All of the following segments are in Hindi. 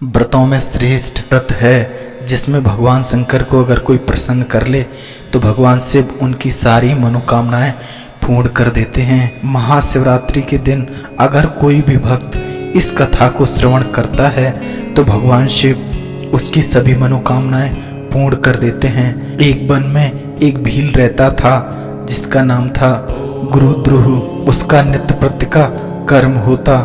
व्रतों में श्रेष्ठ व्रत है जिसमें भगवान शंकर को अगर कोई प्रसन्न कर ले तो भगवान शिव उनकी सारी मनोकामनाएं पूर्ण कर देते हैं। महाशिवरात्रि के दिन अगर कोई भी भक्त इस कथा को श्रवण करता है तो भगवान शिव उसकी सभी मनोकामनाएं पूर्ण कर देते हैं। एक वन में एक भील रहता था जिसका नाम था गुरुद्रुह। उसका नित्य प्रत्य का कर्म होता,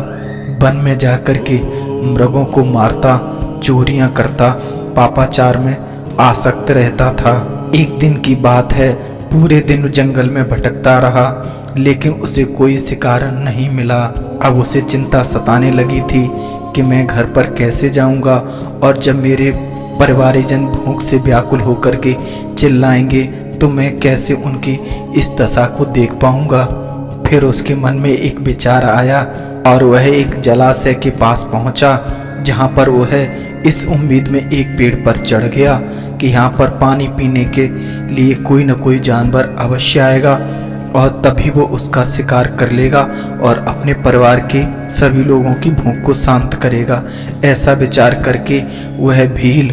वन में जाकर के मृगों को मारता, चोरियां करता, पापाचार में आसक्त रहता था। एक दिन की बात है, पूरे दिन जंगल में भटकता रहा लेकिन उसे कोई शिकार नहीं मिला। अब उसे चिंता सताने लगी थी कि मैं घर पर कैसे जाऊंगा और जब मेरे परिवारजन भूख से व्याकुल होकर के चिल्लाएंगे तो मैं कैसे उनकी इस दशा को देख पाऊंगा। फिर उसके मन में एक विचार आया और वह एक जलाशय के पास पहुंचा, जहां पर वह इस उम्मीद में एक पेड़ पर चढ़ गया कि यहाँ पर पानी पीने के लिए कोई न कोई जानवर अवश्य आएगा और तभी वो उसका शिकार कर लेगा और अपने परिवार के सभी लोगों की भूख को शांत करेगा। ऐसा विचार करके वह भील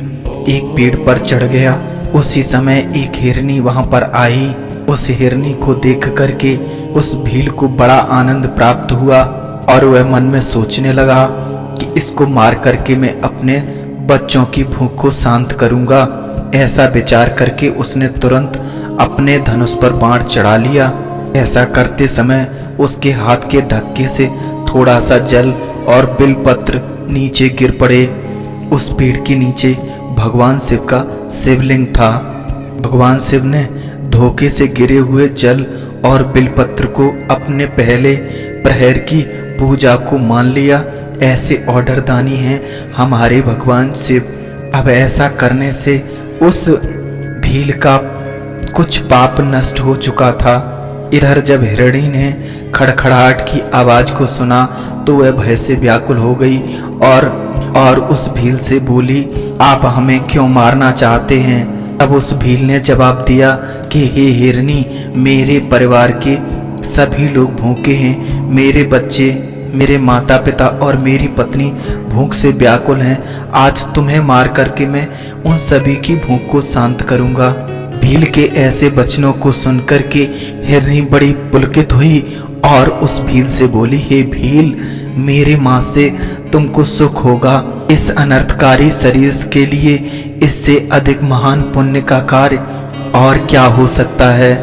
एक पेड़ पर चढ़ गया। उसी समय एक हिरनी वहां पर आई। उस हिरनी को देख करके उस भील को बड़ा आनंद प्राप्त हुआ और वह मन में सोचने लगा कि इसको मार करके मैं अपने बच्चों की भूख को शांत करूंगा। ऐसा विचार करके उसने तुरंत अपने धनुष पर बाण चढ़ा लिया। ऐसा करते समय उसके हाथ के धक्के से थोड़ा सा जल और बिलपत्र नीचे गिर पड़े। उस पेड़ के नीचे भगवान शिव का शिवलिंग था। भगवान शिव ने धोखे से गिरे हुए जल और बिलपत्र को अपने पहले प्रहर की पूजा को मान लिया। ऐसे ऑर्डर दानी हैं हमारे भगवान शिव। अब ऐसा करने से उस भील का कुछ पाप नष्ट हो चुका था। इधर जब हिरणी ने खड़खड़ाहट की आवाज को सुना तो वह भय से व्याकुल हो गई और उस भील से बोली, आप हमें क्यों मारना चाहते हैं? तब उस भील ने जवाब दिया कि हे हिरनी, मेरे परिवार के सभी लोग भूखे हैं, मेरे बच्चे, मेरे माता पिता और मेरी पत्नी भूख से व्याकुल हैं। आज तुम्हें मार करके मैं उन सभी की भूख को शांत करूंगा। भील के ऐसे वचनों को सुनकर के हिरनी बड़ी पुलकित हुई और उस भील से बोली, हे भील, मेरे माँ से तुमको सुख होगा। इस अनर्थकारी शरीर के लिए इससे अधिक महान पुण्य का कार्य और क्या हो सकता है?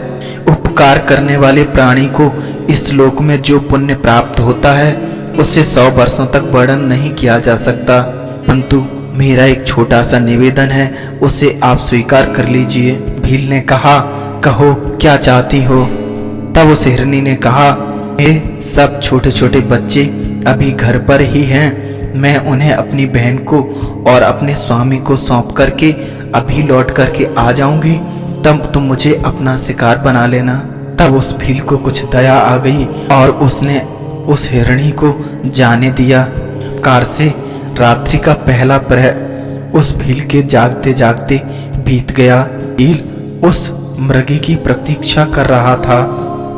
उपकार करने वाले प्राणी को इस लोक में जो पुण्य प्राप्त होता है उससे 100 वर्षों तक वर्णन नहीं किया जा सकता। परंतु मेरा एक छोटा सा निवेदन है, उसे आप स्वीकार कर लीजिए। भील ने कहा, कहो क्या चाहती हो? तब उस हिरनी ने कहा, ये सब छोटे छोटे बच्चे अभी घर पर ही हैं, मैं उन्हें अपनी बहन को और अपने स्वामी को सौंप करके अभी लौट करके आ जाऊंगी, तब तुम मुझे अपना शिकार बना लेना। तब उस भील को कुछ दया आ गई और उसने उस हिरणी को जाने दिया। कार से रात्रि का पहला प्रहर उस भील के जागते जागते बीत गया। भील उस मृगी की प्रतीक्षा कर रहा था।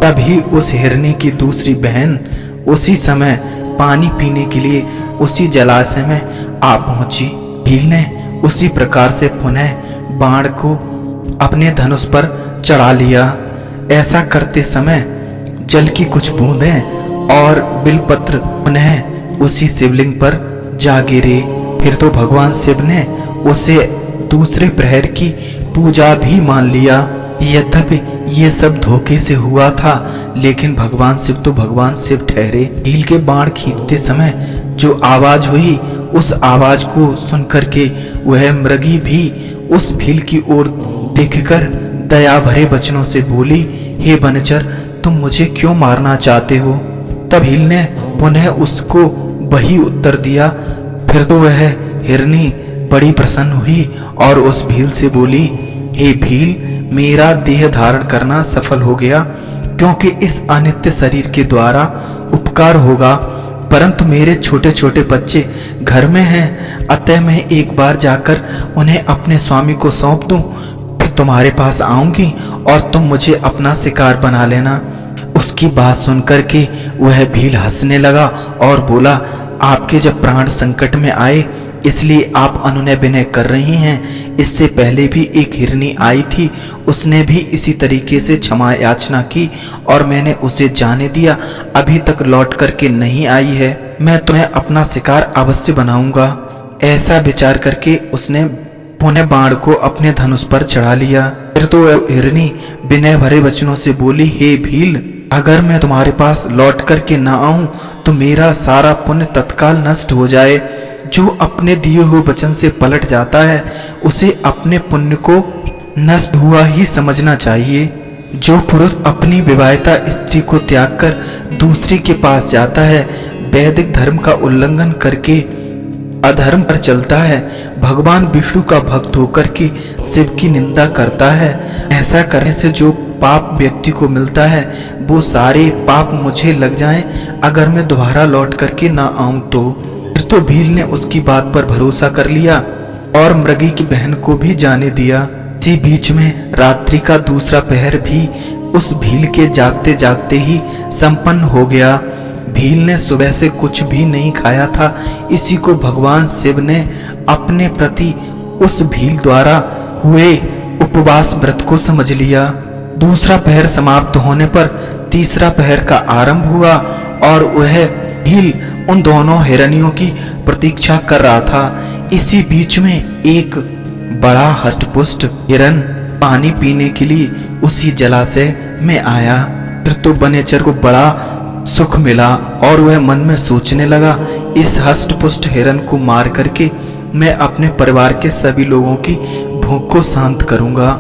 तभी उस हिरनी की दूसरी बहन उसी समय पानी पीने के लिए उसी जलाशय में आ पहुंची। भील ने उसी प्रकार से पुनः बाण को अपने धनुष पर चढ़ा लिया। ऐसा करते समय जल की कुछ बूंदें और बिलपत्र पुनः उसी शिवलिंग पर जा गिरे। फिर तो भगवान शिव ने उसे दूसरे प्रहर की पूजा भी मान लिया। यद्यपि ये सब धोखे से हुआ था लेकिन भगवान शिव तो भगवान शिव ठहरे। भील के बाण खींचते समय जो आवाज हुई उस आवाज को सुनकर के वह मृगी भी उस भील की ओर देखकर दया भरे वचनों से बोली, हे वनचर, तुम मुझे क्यों मारना चाहते हो? तब भील ने पुनः उसको वही उत्तर दिया। फिर तो वह हिरनी बड़ी प्रसन्न हुई और उस भील से बोली, हे भील, मेरा देह धारण करना सफल हो गया क्योंकि इस अनित्य शरीर के द्वारा उपकार होगा, परंतु मेरे छोटे छोटे बच्चे घर में हैं, अतः मैं एक बार जाकर उन्हें अपने स्वामी को सौंप दूं, फिर तुम्हारे पास आऊंगी और तुम मुझे अपना शिकार बना लेना। उसकी बात सुनकर के वह भील हंसने लगा और बोला, आपके जब प्राण संकट में आए इसलिए आप अनुनय विनय कर रही हैं। इससे पहले भी एक हिरनी आई थी, उसने भी इसी तरीके से क्षमा याचना की और मैंने उसे जाने दिया। अभी तक लौट करके नहीं आई है। मैं तुम्हें अपना शिकार अवश्य बनाऊंगा। ऐसा विचार करके उसने पुनः बाण को अपने धनुष पर चढ़ा लिया। फिर तो हिरनी विनय भरे वचनों से बोली, हे भील, अगर मैं तुम्हारे पास लौट करके ना आऊं तो मेरा सारा पुण्य तत्काल नष्ट हो जाए। जो अपने दिए हुए वचन से पलट जाता है उसे अपने पुण्य को नष्ट हुआ ही समझना चाहिए। जो पुरुष अपनी विवाहिता स्त्री को त्याग कर दूसरी के पास जाता है, वैदिक धर्म का उल्लंघन करके अधर्म पर चलता है, भगवान विष्णु का भक्त होकर के शिव की निंदा करता है, ऐसा करने से जो पाप व्यक्ति को मिलता है वो सारे पाप मुझे लग जाएं अगर मैं दोबारा लौट करके ना आऊं तो। फिर तो भील ने उसकी बात पर भरोसा कर लिया और मृगी की बहन को भी जाने दिया। इसी बीच में रात्रि का दूसरा पहर भी उस भील के जागते जागते ही संपन्न हो गया। भील ने सुबह से कुछ भी नहीं खाया था। इसी को भगवान शिव ने अपने प्रति उस भील द्वारा हुए उपवास व्रत को समझ लिया। दूसरा पहर समाप्त होने पर तीसरा पहर का आरंभ हुआ और वह भील उन दोनों हिरनियों की प्रतीक्षा कर रहा था। इसी बीच में एक बड़ा हष्टपुष्ट हिरन पानी पीने के लिए उसी जलाशय में आया। फिर तो वनेचर को बड़ा सुख मिला और वह मन में सोचने लगा, इस हष्टपुष्ट हिरन को मार करके मैं अपने परिवार के सभी लोगों की भूख को शांत करूंगा।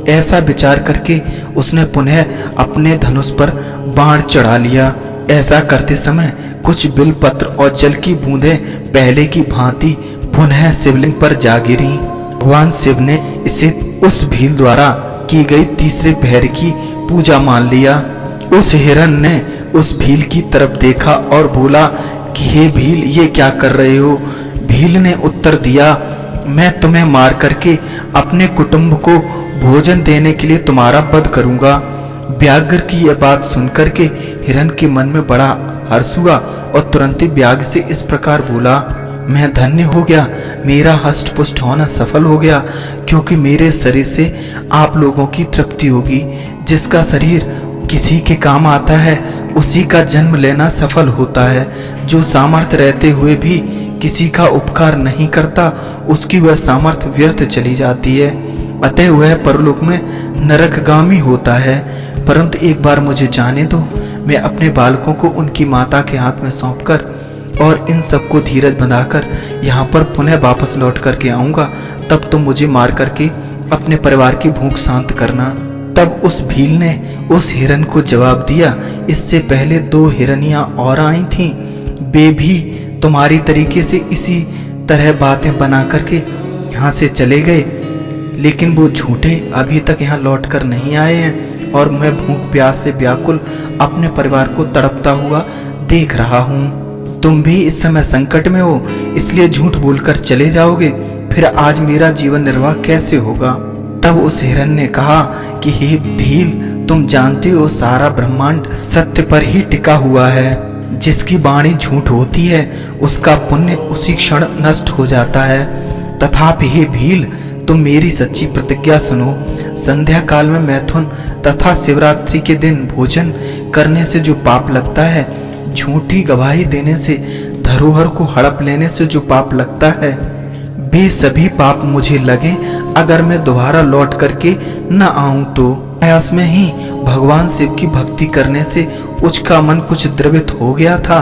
ऐसा विचार करके उसने पुनः अपने धनुष पर बाण चढ़ा लिया। ऐसा करते समय कुछ बिलपत्र और जल की बूंदें पहले की भांति पुनः शिवलिंग पर जा गिरी। भगवान शिव ने इसे उस भील द्वारा की गई तीसरे पहर की पूजा मान लिया। उस हिरन ने उस भील की तरफ देखा और बोला कि हे भील, ये क्या कर रहे हो? भील ने उत्तर दिया, मैं तुम्हें मार करके अपने कुटुंब को भोजन देने के लिए तुम्हारा वध करूंगा। व्याघ्र की यह बात सुनकर के हिरन के मन में बड़ा हर्ष हुआ और तुरंत ही व्याघ्र से इस प्रकार बोला, मैं धन्य हो गया, मेरा हष्ट-पुष्ट होना सफल हो गया, क्योंकि मेरे शरीर से आप लोगों की तृप्ति होगी। जिसका शरीर किसी के काम आता है उसी का जन्म लेना सफल होता है। जो सामर्थ्य रहते हुए भी किसी का उपकार नहीं करता उसकी वह सामर्थ्य व्यर्थ चली जाती है, अतः वह परलोक में नरकगामी होता है। परंतु एक बार मुझे जाने दो, मैं अपने बालकों को उनकी माता के हाथ में सौंपकर और इन सबको धीरज बंधाकर यहाँ पर पुनः वापस लौट करके आऊँगा। तब तुम मुझे मार करके अपने परिवार की भूख शांत करना। तब उस भील ने उस हिरन को जवाब दिया, इससे पहले 2 हिरनियां और आई थीं, वे भी तुम्हारी तरीके से इसी तरह बातें बना करके यहाँ से चले गए, लेकिन वो झूठे अभी तक यहाँ लौट कर नहीं आए हैं और मैं भूख प्यास से व्याकुल अपने परिवार को तड़पता हुआ देख रहा हूँ। तुम भी इस समय संकट में हो, इसलिए झूठ बोलकर चले जाओगे, फिर आज मेरा जीवन निर्वाह कैसे होगा? तब उस हिरन ने कहा कि हे भील, तुम जानते हो सारा ब्रह्मांड सत्य पर ही टिका हुआ है। जिसकी वाणी झूठ होती है उसका पुण्य उसी क्षण नष्ट हो जाता है। तथापि हे भील, तुम मेरी सच्ची प्रतिज्ञा सुनो। संध्या काल में मैथुन तथा शिवरात्रि के दिन भोजन करने से जो पाप लगता है, झूठी गवाही देने से, धरोहर को हड़प लेने से जो पाप लगता है, वे सभी पाप मुझे लगे अगर मैं दोबारा लौट करके न आऊं तो। प्रयास में ही भगवान शिव की भक्ति करने से उसका मन कुछ द्रवित हो गया था।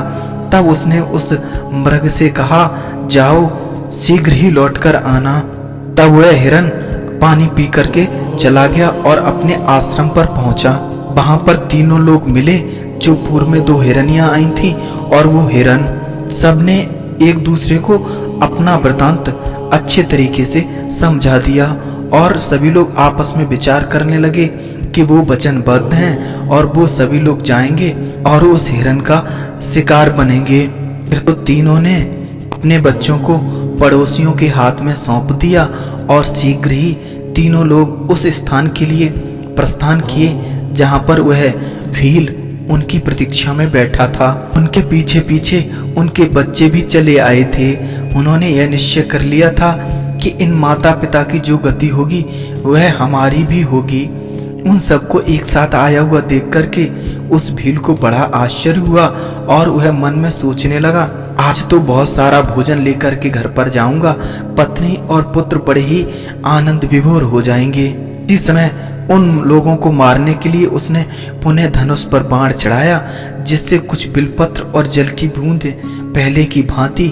तब उसने उस मृग से कहा, जाओ शीघ्र ही लौटकर आना। तब वह हिरन पानी पी करके चला गया और अपने आश्रम पर पहुंचा। वहां पर तीनों लोग मिले जो पूर्व में 2 हिरनियां आई थीं और वो हिरन। सबने एक दूसरे को अपना वृतांत अच्छे तरीके से समझा दिया और सभी लोग आपस में विचार करने लगे कि वो वचनबद्ध हैं और वो सभी लोग जाएंगे और उस हिरन का शिकार बनेंगे। फिर तो तीनों ने अपने बच्चों को पड़ोसियों के हाथ में सौंप दिया और शीघ्र ही तीनों लोग उस स्थान के लिए प्रस्थान किए जहां पर वह भील उनकी प्रतीक्षा में बैठा था। उनके पीछे पीछे उनके बच्चे भी चले आए थे। उन्होंने यह निश्चय कर लिया था कि इन माता पिता की जो गति होगी वह हमारी भी होगी। उन सबको एक साथ आया हुआ देख करके उस भील को बड़ा आश्चर्य हुआ और वह मन में सोचने लगा, आज तो बहुत सारा भोजन लेकर के घर पर जाऊंगा, पत्नी और पुत्र बड़े ही आनंद विभोर हो जाएंगे। इसी समय उन लोगों को मारने के लिए उसने पुनः धनुष पर बाण चढ़ाया, जिससे कुछ बिलपत्र और जल की बूंदें पहले की भांति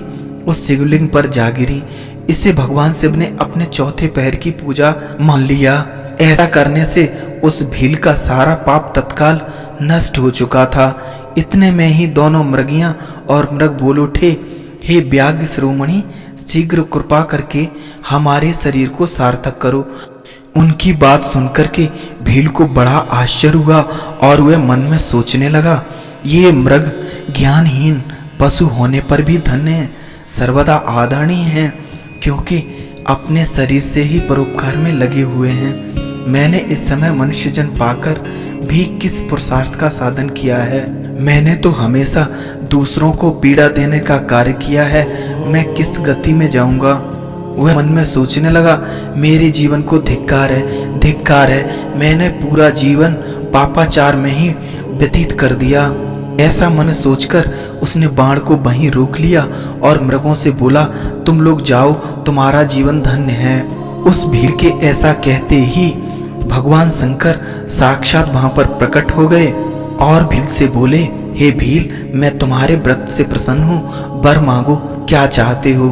उस शिवलिंग पर जा गिरी। इसे भगवान शिव ने अपने चौथे पैर की पूजा मान लिया। ऐसा करने से उस भील का सारा पाप तत्काल नष्ट हो चुका था। इतने में ही दोनों मृगियां और मृग बोल उठे, हे व्याघ्र शिरोमणि, शीघ्र कृपा करके हमारे शरीर को सार्थक करो। उनकी बात सुनकर के भील को बड़ा आश्चर्य हुआ और वह मन में सोचने लगा, ये मृग ज्ञानहीन पशु होने पर भी धन्य है, सर्वदा आदरणीय है, क्योंकि अपने शरीर से ही परोपकार में लगे हुए हैं। मैंने इस समय मनुष्य जन पाकर भी किस पुरुषार्थ का साधन किया है? मैंने तो हमेशा दूसरों को पीड़ा देने का कार्य किया है, मैं किस गति में जाऊंगा? वह मन में सोचने लगा, मेरे जीवन को धिक्कार है, धिक्कार है, मैंने पूरा जीवन पापाचार में ही व्यतीत कर दिया। ऐसा मन सोचकर उसने बाण को वहीं रोक लिया और मृगों से बोला, तुम लोग जाओ, तुम्हारा जीवन धन्य है। उस भील के ऐसा कहते ही भगवान शंकर साक्षात वहां पर प्रकट हो गए और भील से बोले, हे भील, मैं तुम्हारे व्रत से प्रसन्न हूँ, वर मांगो, क्या चाहते हो?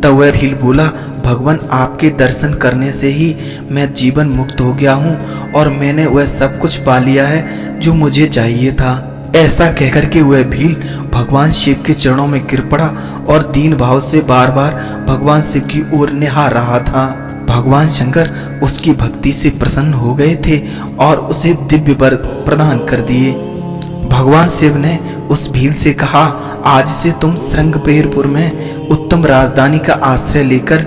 तब वह भील बोला, भगवान, आपके दर्शन करने से ही मैं जीवन मुक्त हो गया हूँ और मैंने वह सब कुछ पा लिया है जो मुझे चाहिए था। ऐसा कहकर के वह भील भगवान शिव के चरणों में गिर पड़ा और दीन भाव से बार बार भगवान शिव की ओर निहार रहा था। भगवान शंकर उसकी भक्ति से प्रसन्न हो गए थे और उसे दिव्य वर प्रदान कर दिए। भगवान शिव ने उस भील से कहा, आज से तुम श्रृंगपेरपुर में उत्तम राजधानी का आश्रय लेकर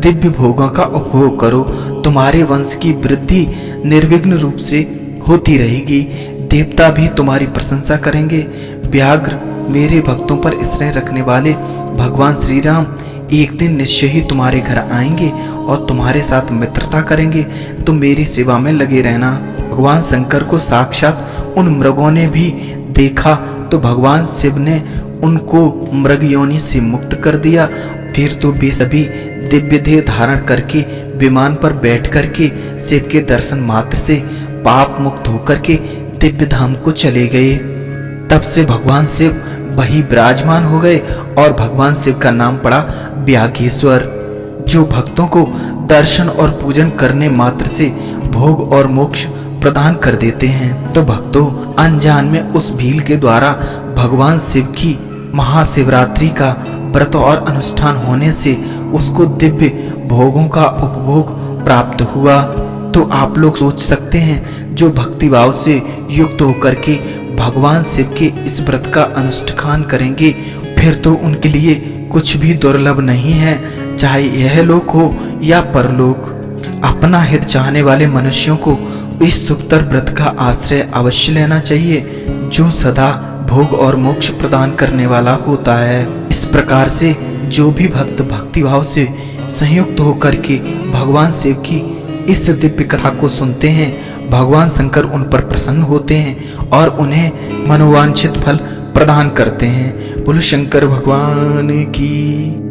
दिव्य भोगों का उपभोग करो। तुम्हारे वंश की वृद्धि निर्विघ्न रूप से होती रहेगी, देवता भी तुम्हारी प्रशंसा करेंगे। व्याघ्र, मेरे भक्तों पर स्नेह रखने वाले भगवान श्री राम एक दिन निश्चय ही तुम्हारे घर आएंगे और तुम्हारे साथ मित्रता करेंगे। तुम मेरी सेवा में लगे रहना। भगवान शंकर को साक्षात उन मृगों ने भी देखा तो भगवान शिव ने उनको मृग योनि से मुक्त कर दिया। फिर तो वे सभी दिव्य देह धारण करके विमान पर बैठ करके शिव के दर्शन मात्र से पाप मुक्त होकर के दिव्य धाम को चले गए। तब से भगवान शिव वही विराजमान हो गए और भगवान शिव का नाम पड़ा व्याघ्रेश्वर, जो भक्तों को दर्शन और पूजन करने मात्र से भोग और मोक्ष प्रदान कर देते हैं। तो भक्तों, अनजान में उस भील के द्वारा भगवान शिव की महाशिवरात्रि का व्रत और अनुष्ठान होने से उसको दिव्य भोगों का उपभोग प्राप्त हुआ। तो आप लोग सोच सकते हैं, जो भक्ति भाव से युक्त होकर के भगवान शिव के इस व्रत का अनुष्ठान करेंगे, फिर तो उनके लिए कुछ भी दुर्लभ नहीं है, चाहे यह लोक हो या परलोक। अपना हित चाहने वाले मनुष्यों को इस सुखतर व्रत का आश्रय अवश्य लेना चाहिए, जो सदा भोग और मोक्ष प्रदान करने वाला होता है। इस प्रकार से जो भी भक्त भक्ति भाव से संयुक्त होकर के भगवान शिव की इस दिव्य कथा को सुनते हैं, भगवान शंकर उन पर प्रसन्न होते हैं और उन्हें मनोवांछित फल प्रदान करते हैं। बोलो शंकर भगवान की।